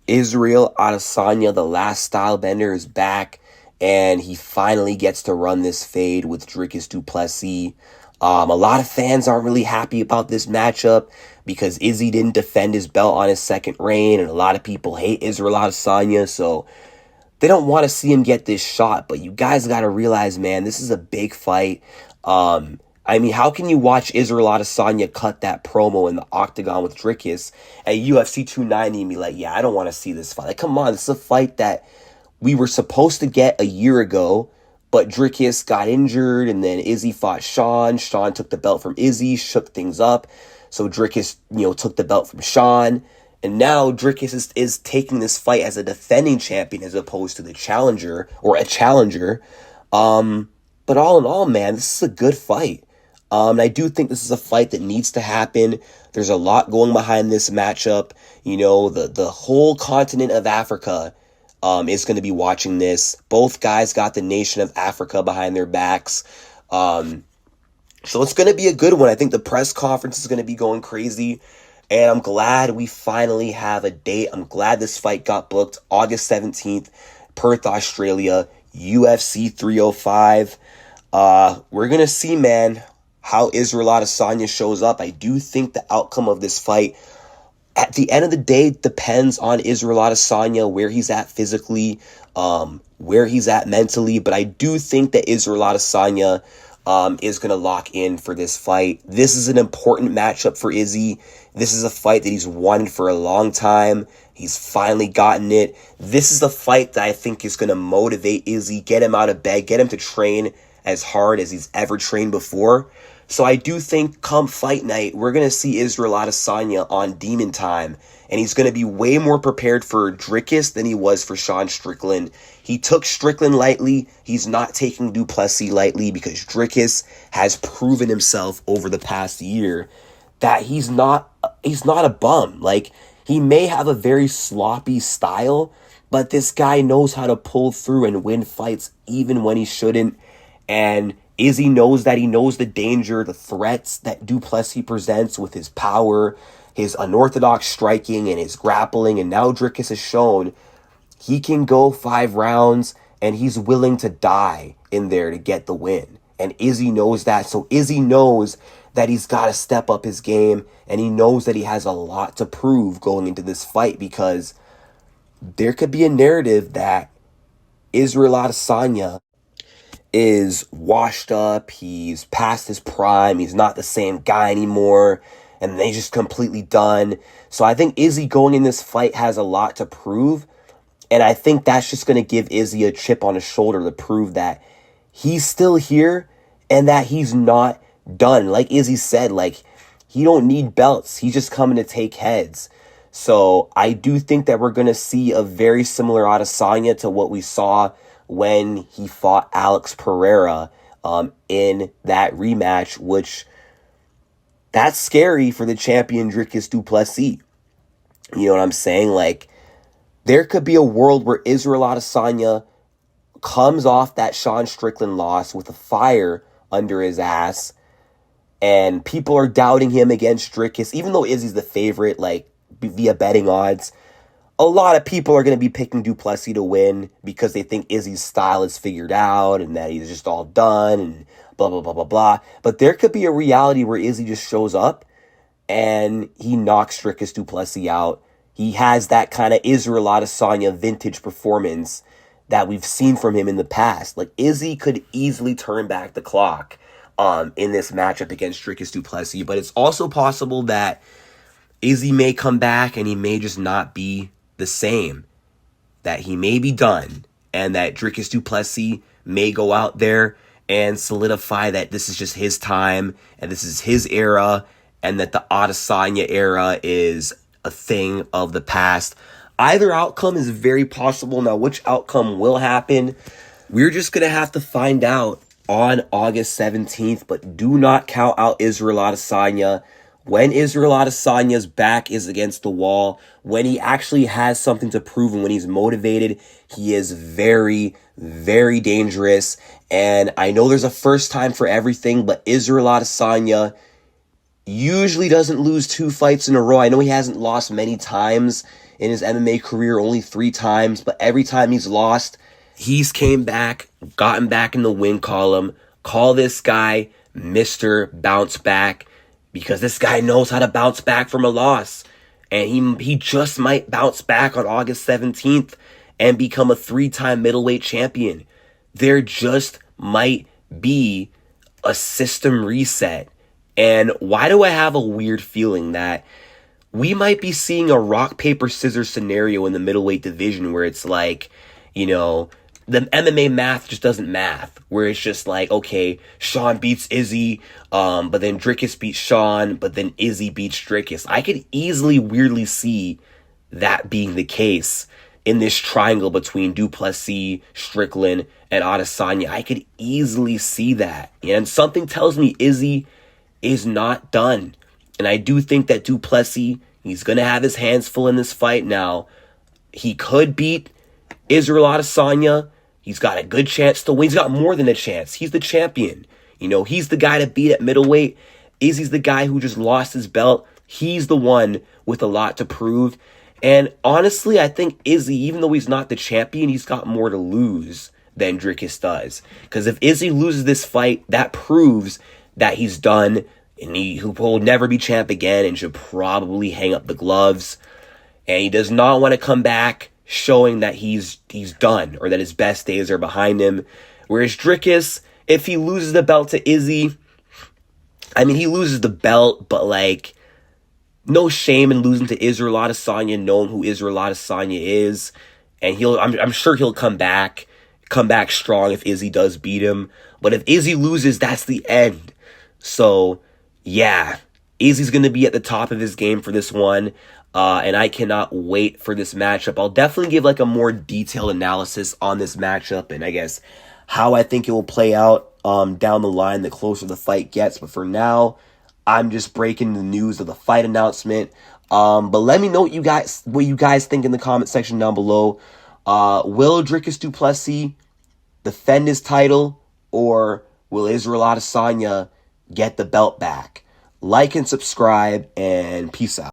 Israel Adesanya, the last style bender, is back, and he finally gets to run this fade with Dricus Du-Plessis. A lot of fans aren't really happy about this matchup because Izzy didn't defend his belt on his second reign, and a lot of people hate Israel Adesanya, so they don't want to see him get this shot. But you guys got to realize, man, this is a big fight. How can you watch Israel Adesanya cut that promo in the octagon with Dricus at UFC 290 and be like, yeah, I don't want to see this fight? Like, come on, this is a fight that we were supposed to get a year ago, but Dricus got injured, and then Izzy fought Sean. Sean took the belt from Izzy, shook things up. So Dricus, took the belt from Sean. And now Dricus is taking this fight as a defending champion as opposed to the challenger or a challenger. But all in all, man, this is a good fight. And I do think this is a fight that needs to happen. There's a lot going behind this matchup. The whole continent of Africa is going to be watching this. Both guys got the nation of Africa behind their backs. So it's going to be a good one. I think the press conference is going to be going crazy. And I'm glad we finally have a date. I'm glad this fight got booked August 17th, Perth, Australia, UFC 305. We're going to see, man, how Israel Adesanya shows up. I do think the outcome of this fight, at the end of the day, depends on Israel Adesanya, where he's at physically, where he's at mentally. But I do think that Israel Adesanya is going to lock in for this fight. This is an important matchup for Izzy. This is a fight that he's wanted for a long time. He's finally gotten it. This is the fight that I think is going to motivate Izzy, get him out of bed, get him to train as hard as he's ever trained before. So I do think come fight night, we're going to see Israel Adesanya on Demon Time. And he's going to be way more prepared for Dricus than he was for Sean Strickland. He took Strickland lightly. He's not taking Du-Plessis lightly because Dricus has proven himself over the past year that he's not a bum. Like, he may have a very sloppy style, but this guy knows how to pull through and win fights even when he shouldn't. And Izzy knows that. He knows the danger, the threats that Du-Plessis presents with his power, his unorthodox striking, and his grappling. And now Dricus has shown he can go 5 rounds, and he's willing to die in there to get the win. And Izzy knows that. So Izzy knows that he's got to step up his game, and he knows that he has a lot to prove going into this fight, because there could be a narrative that Israel Adesanya is washed up, he's past his prime, he's not the same guy anymore, and they just completely done. So I think Izzy going in this fight has a lot to prove, and I think that's just going to give Izzy a chip on his shoulder to prove that he's still here and that he's not done. Like Izzy said, like, he don't need belts, he's just coming to take heads. So I do think that we're going to see a very similar Adesanya to what we saw when he fought Alex Pereira in that rematch, which that's scary for the champion Dricus Du-Plessis. You know what I'm saying? Like, there could be a world where Israel Adesanya comes off that Sean Strickland loss with a fire under his ass, and people are doubting him against Dricus, even though Izzy's the favorite, like, via betting odds. A lot of people are going to be picking Du-Plessis to win because they think Izzy's style is figured out and that he's just all done and blah, blah, blah, blah, blah. But there could be a reality where Izzy just shows up and he knocks Dricus Du-Plessis out. He has that kind of Israel Adesanya vintage performance that we've seen from him in the past. Like, Izzy could easily turn back the clock in this matchup against Dricus Du-Plessis. But it's also possible that Izzy may come back and he may just not be the same, that he may be done, and that Dricus Du-Plessis may go out there and solidify that this is just his time and this is his era, and that the Adesanya era is a thing of the past. Either outcome is very possible. Now, which outcome will happen, we're just going to have to find out on August 17th, but do not count out Israel Adesanya. When Israel Adesanya's back is against the wall, when he actually has something to prove and when he's motivated, he is very, very dangerous. And I know there's a first time for everything, but Israel Adesanya usually doesn't lose 2 fights in a row. I know he hasn't lost many times in his MMA career, only 3 times, but every time he's lost, he's came back, gotten back in the win column. Call this guy Mr. Bounce Back, because this guy knows how to bounce back from a loss. And he just might bounce back on August 17th and become a 3-time middleweight champion. There just might be a system reset. And why do I have a weird feeling that we might be seeing a rock, paper, scissors scenario in the middleweight division where it's like, you know, the MMA math just doesn't math, where it's just like, okay, Sean beats Izzy, but then Dricus beats Sean, but then Izzy beats Dricus. I could easily weirdly see that being the case in this triangle between Du-Plessis, Strickland, and Adesanya. I could easily see that. And something tells me Izzy is not done. And I do think that Du-Plessis, he's going to have his hands full in this fight now. He could beat Israel Adesanya. He's got a good chance to win. He's got more than a chance. He's the champion. You know, he's the guy to beat at middleweight. Izzy's the guy who just lost his belt. He's the one with a lot to prove. And honestly, I think Izzy, even though he's not the champion, he's got more to lose than Dricus does. Because if Izzy loses this fight, that proves that he's done and he will never be champ again and should probably hang up the gloves. And he does not want to come back showing that he's done or that his best days are behind him. Whereas Dricus, if he loses the belt to Izzy, I mean, he loses the belt, but like, no shame in losing to Israel Adesanya, knowing who Israel Adesanya is. And I'm sure he'll come back strong if Izzy does beat him. But if Izzy loses, that's the end. So, yeah, Izzy's going to be at the top of his game for this one. And I cannot wait for this matchup. I'll definitely give like a more detailed analysis on this matchup and I guess how I think it will play out down the line the closer the fight gets. But for now, I'm just breaking the news of the fight announcement. But let me know what you guys think in the comment section down below. Will Dricus Du-Plessis defend his title, or will Israel Adesanya get the belt back? Like and subscribe, and peace out.